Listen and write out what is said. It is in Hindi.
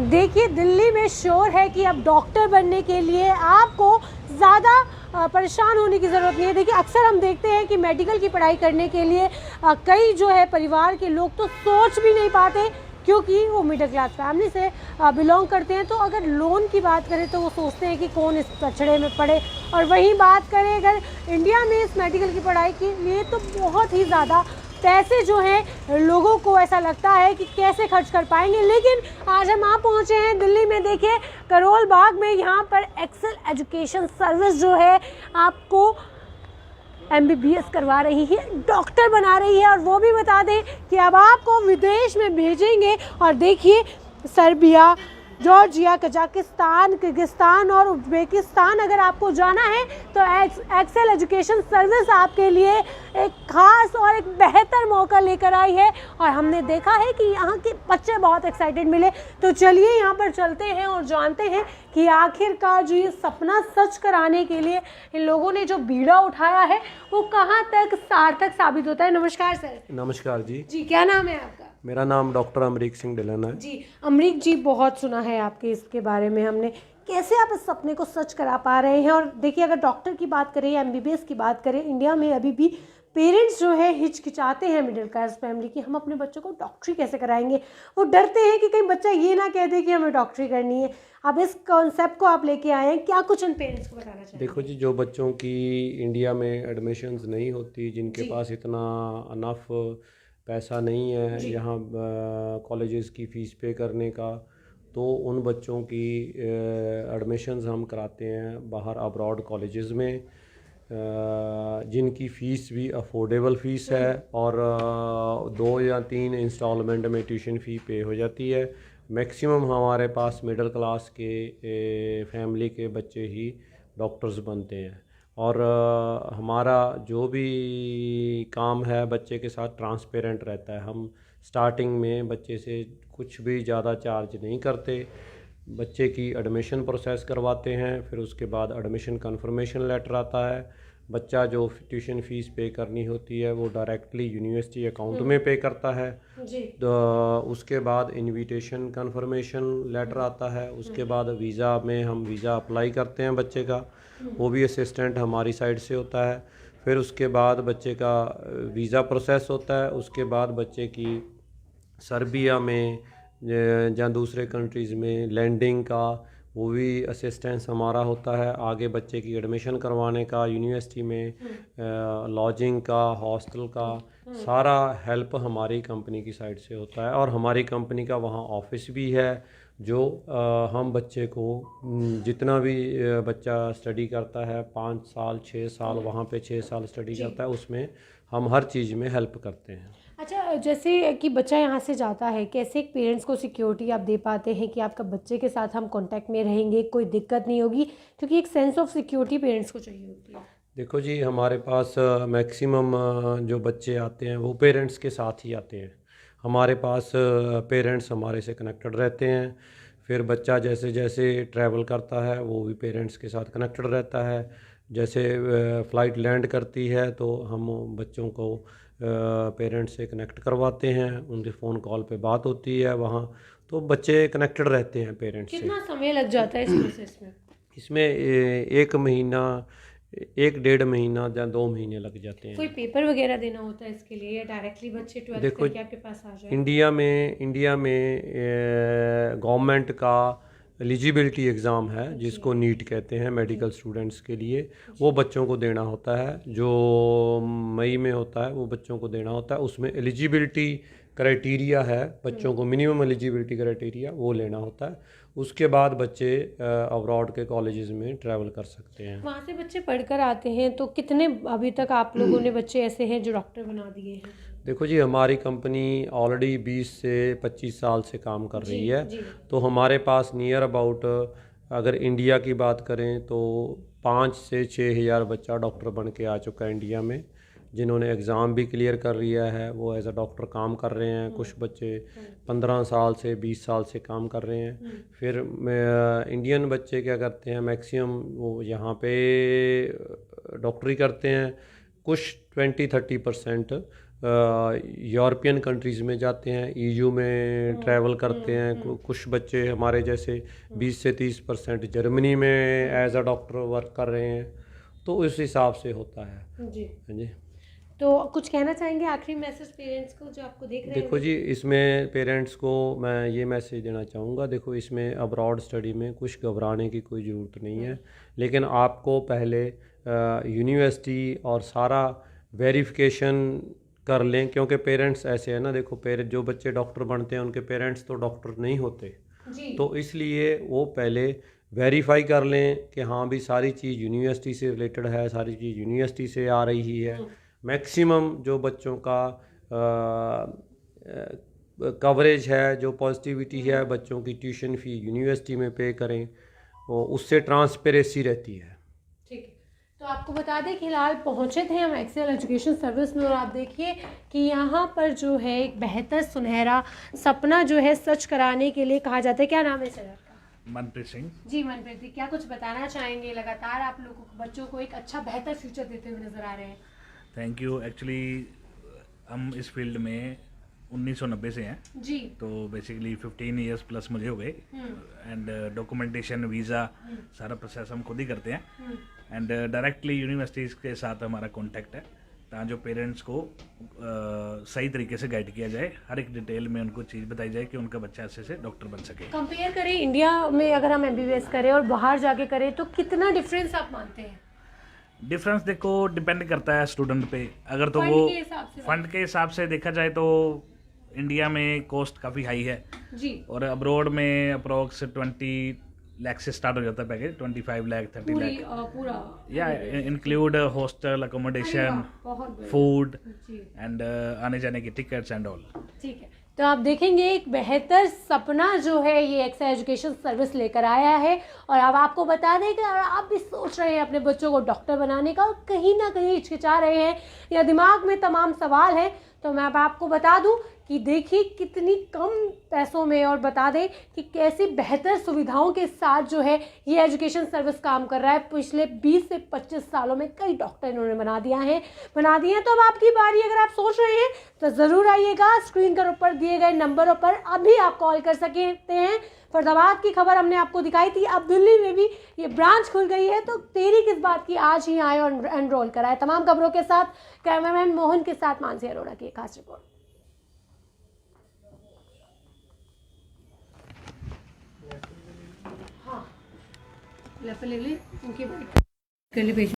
देखिए, दिल्ली में शोर है कि अब डॉक्टर बनने के लिए आपको ज़्यादा परेशान होने की ज़रूरत नहीं है। देखिए, अक्सर हम देखते हैं कि मेडिकल की पढ़ाई करने के लिए कई जो है परिवार के लोग तो सोच भी नहीं पाते, क्योंकि वो मिडिल क्लास फैमिली से बिलोंग करते हैं। तो अगर लोन की बात करें तो वो सोचते हैं कि कौन इस कचड़े में पड़े, और वहीं बात करें अगर इंडिया में इस मेडिकल की पढ़ाई के लिए तो बहुत ही ज़्यादा पैसे जो हैं लोगों को ऐसा लगता है कि कैसे खर्च कर पाएंगे। लेकिन आज हम आप पहुंचे हैं दिल्ली में, देखिए करोल बाग में, यहाँ पर एक्सेल एजुकेशन सर्विस जो है आपको MBBS करवा रही है, डॉक्टर बना रही है। और वो भी बता दें कि अब आपको विदेश में भेजेंगे। और देखिए, सर्बिया, जॉर्जिया, कजाकिस्तान, किर्गिस्तान और उज़्बेकिस्तान अगर आपको जाना है तो एक्सेल एजुकेशन सर्विस आपके लिए एक ख़ास और एक बेहतर मौका लेकर आई है। और हमने देखा है कि यहाँ के बच्चे बहुत एक्साइटेड मिले। तो चलिए यहाँ पर चलते हैं और जानते हैं कि आखिरकार जो ये सपना सच कराने के लिए इन लोगों ने जो बीड़ा उठाया है वो कहाँ तक सार्थक साबित होता है। नमस्कार सर। नमस्कार जी। जी, क्या नाम है आपका? मेरा नाम डॉक्टर अमरीक सिंह ढिल्लन है। जी, अमरीक जी, बहुत सुना है आपके इसके बारे में हमने। कैसे आप इस सपने को सच करा पा रहे हैं? और देखिए, अगर डॉक्टर की बात करें या MBBS की बात करें, इंडिया में अभी भी पेरेंट्स जो है हिचकिचाते हैं मिडिल क्लास फैमिली की, हम अपने बच्चों को डॉक्टरी कैसे कराएंगे। वो डरते हैं कि कहीं बच्चा ये ना कह दे कि हमें डॉक्टरी करनी है। अब इस कॉन्सेप्ट को आप लेके आए हैं, क्या कुछ उन पेरेंट्स को बताना चाहिए? देखो जी, जो बच्चों की इंडिया में एडमिशन्स नहीं होती, जिनके पास इतना अनफ पैसा नहीं है यहाँ कॉलेजेस की फ़ीस पे करने का, तो उन बच्चों की एडमिशन्स हम कराते हैं बाहर अब्रॉड कॉलेजेस में, जिनकी फ़ीस भी अफोर्डेबल फ़ीस है और 2 या 3 इंस्टॉलमेंट में ट्यूशन फ़ी पे हो जाती है। मैक्सिमम हमारे पास मिडिल क्लास के फैमिली के बच्चे ही डॉक्टर्स बनते हैं। और हमारा जो भी काम है बच्चे के साथ ट्रांसपेरेंट रहता है। हम स्टार्टिंग में बच्चे से कुछ भी ज़्यादा चार्ज नहीं करते, बच्चे की एडमिशन प्रोसेस करवाते हैं, फिर उसके बाद एडमिशन कंफर्मेशन लेटर आता है। बच्चा जो ट्यूशन फ़ीस पे करनी होती है वो डायरेक्टली यूनिवर्सिटी अकाउंट में पे करता है। जी। तो उसके बाद इनविटेशन कंफर्मेशन लेटर आता है। उसके बाद वीज़ा में हम वीज़ा अप्लाई करते हैं बच्चे का, वो भी असिस्टेंट हमारी साइड से होता है। फिर उसके बाद बच्चे का वीज़ा प्रोसेस होता है। उसके बाद बच्चे की सर्बिया में या दूसरे कंट्रीज़ में लैंडिंग का वो भी असिस्टेंस हमारा होता है। आगे बच्चे की एडमिशन करवाने का, यूनिवर्सिटी में लॉजिंग का, हॉस्टल का सारा हेल्प हमारी कंपनी की साइड से होता है। और हमारी कंपनी का वहाँ ऑफिस भी है, जो हम बच्चे को जितना भी बच्चा स्टडी करता है 5 साल 6 साल वहाँ पे 6 साल स्टडी करता है, उसमें हम हर चीज़ में हेल्प करते हैं। अच्छा, जैसे कि बच्चा यहाँ से जाता है, कैसे एक पेरेंट्स को सिक्योरिटी आप दे पाते हैं कि आपका बच्चे के साथ हम कांटेक्ट में रहेंगे, कोई दिक्कत नहीं होगी? क्योंकि एक सेंस ऑफ सिक्योरिटी पेरेंट्स को चाहिए होती है। देखो जी, हमारे पास मैक्सिमम जो बच्चे आते हैं वो पेरेंट्स के साथ ही आते हैं। हमारे पास पेरेंट्स हमारे से कनेक्टेड रहते हैं। फिर बच्चा जैसे जैसे ट्रैवल करता है वो भी पेरेंट्स के साथ कनेक्टेड रहता है। जैसे फ़्लाइट लैंड करती है तो हम बच्चों को पेरेंट्स से कनेक्ट करवाते हैं, उनके फ़ोन कॉल पे बात होती है वहाँ, तो बच्चे कनेक्टेड रहते हैं पेरेंट्स से। कितना समय लग जाता है इस प्रोसेस में? इसमें 1 महीना, 1 डेढ़ महीना या 2 महीने लग जाते हैं। कोई पेपर वगैरह देना होता है इसके लिए, या डायरेक्टली बच्चे 12th देखो, करके आपके पास आ जाए? इंडिया में गवर्नमेंट का एलिजिबिलिटी एग्ज़ाम है जिसको नीट कहते हैं मेडिकल स्टूडेंट्स के लिए, वो बच्चों को देना होता है। जो मई में होता है वो बच्चों को देना होता है। उसमें एलिजिबिलिटी क्राइटेरिया है, बच्चों को मिनिमम एलिजिबिलिटी क्राइटेरिया वो लेना होता है। उसके बाद बच्चे अब्रॉड के कॉलेजेस में ट्रैवल कर सकते हैं। वहाँ से बच्चे पढ़कर आते हैं, तो कितने अभी तक आप लोगों ने बच्चे ऐसे हैं जो डॉक्टर बना दिए हैं? देखो जी, हमारी कंपनी ऑलरेडी 20 से 25 साल से काम कर रही है। जी। तो हमारे पास नियर अबाउट, अगर इंडिया की बात करें तो 5 से 6 हज़ार बच्चा डॉक्टर बन के आ चुका है इंडिया में, जिन्होंने एग्ज़ाम भी क्लियर कर लिया है, वो एज अ डॉक्टर काम कर रहे हैं। कुछ बच्चे 15 साल से 20 साल से काम कर रहे हैं। फिर इंडियन बच्चे क्या करते हैं, मैक्सिमम वो यहाँ पे डॉक्टरी करते हैं। कुछ 20-30% यूरोपियन कंट्रीज़ में जाते हैं, ईयू में ट्रैवल करते हैं। कुछ बच्चे हमारे जैसे 20 से 30% जर्मनी में एज अ डॉक्टर वर्क कर रहे हैं, तो उस हिसाब से होता है। जी। हाँ जी। तो कुछ कहना चाहेंगे आखिरी मैसेज पेरेंट्स को जो आपको देख रहे देखो हैं? जी, इसमें पेरेंट्स को मैं ये मैसेज देना चाहूँगा, देखो इसमें अब्रॉड स्टडी में कुछ घबराने की कोई ज़रूरत नहीं है, लेकिन आपको पहले यूनिवर्सिटी और सारा वेरिफिकेशन कर लें, क्योंकि पेरेंट्स ऐसे हैं ना, देखो पेरेंट जो बच्चे डॉक्टर बनते हैं उनके पेरेंट्स तो डॉक्टर नहीं होते, जी। तो इसलिए वो पहले वेरीफाई कर लें कि हाँ भी सारी चीज़ यूनिवर्सिटी से रिलेटेड है, सारी चीज़ यूनिवर्सिटी से आ रही है। मैक्सिमम जो बच्चों का कवरेज है, जो पॉजिटिविटी है, बच्चों की ट्यूशन फ़ी यूनिवर्सिटी में पे करें, और उससे ट्रांसपेरेंसी रहती है। ठीक है, तो आपको बता दें कि फिलहाल पहुंचे थे हम एक्सेल एजुकेशन सर्विस में, और आप देखिए कि यहाँ पर जो है एक बेहतर सुनहरा सपना जो है सच कराने के लिए कहा जाता है। क्या नाम है सर आपका? मनप्रीत सिंह। जी मनप्रीत जी, क्या कुछ बताना चाहेंगे? लगातार आप लोगों को बच्चों को एक अच्छा बेहतर फ्यूचर देते हुए नजर आ रहे हैं। Thank you. एक्चुअली हम इस फील्ड में 1990 से हैं, जी। तो बेसिकली 15 इयर्स प्लस मुझे हो गए। एंड डॉक्यूमेंटेशन, वीज़ा, सारा प्रोसेस हम खुद ही करते हैं। एंड डायरेक्टली यूनिवर्सिटीज़ के साथ हमारा कॉन्टैक्ट है, ताकि जो पेरेंट्स को सही तरीके से गाइड किया जाए, हर एक डिटेल में उनको चीज़ बताई जाए कि उनका बच्चा अच्छे से डॉक्टर बन सके। कंपेयर करें इंडिया में अगर हम MBBS करें और बाहर जाके करें, तो कितना डिफरेंस आप मानते हैं? डिफरेंस देखो डिपेंड करता है स्टूडेंट पे। अगर तो फंड वो के हिसाब से फंड के हिसाब से देखा जाए तो इंडिया में कॉस्ट काफ़ी हाई है, जी। और अब्रॉड में अप्रोक्स 20 लाख से स्टार्ट हो जाता है पैकेज, 25 लाख, 30 लाख, पूरा या इंक्लूड हॉस्टल अकोमोडेशन, बहुत बढ़िया। Food ji. एंड आने जाने की टिकट्स एंड ऑल। ठीक है, तो आप देखेंगे एक बेहतर सपना जो है ये एक्सेल एजुकेशन सर्विस लेकर आया है। और अब आपको बता दें कि आप भी सोच रहे हैं अपने बच्चों को डॉक्टर बनाने का, और कहीं ना कहीं हिचकिचा रहे हैं या दिमाग में तमाम सवाल हैं, तो मैं अब आपको बता दूं कि देखिए कितनी कम पैसों में, और बता दें कि कैसी बेहतर सुविधाओं के साथ जो है ये एजुकेशन सर्विस काम कर रहा है। पिछले 20 से 25 सालों में कई डॉक्टर इन्होंने बना दिए हैं। तो अब आपकी बारी, अगर आप सोच रहे हैं तो ज़रूर आइएगा। स्क्रीन के ऊपर दिए गए नंबरों पर अभी आप कॉल कर सकते हैं। फरीदाबाद की खबर हमने आपको दिखाई थी, अब दिल्ली में भी ये ब्रांच खुल गई है, तो देरी किस बात की, आज ही आए और एनरोल कराए। तमाम खबरों के साथ कैमरामैन मोहन के साथ मानसी अरोड़ा की एक खास रिपोर्ट। हाँ, ले उनकी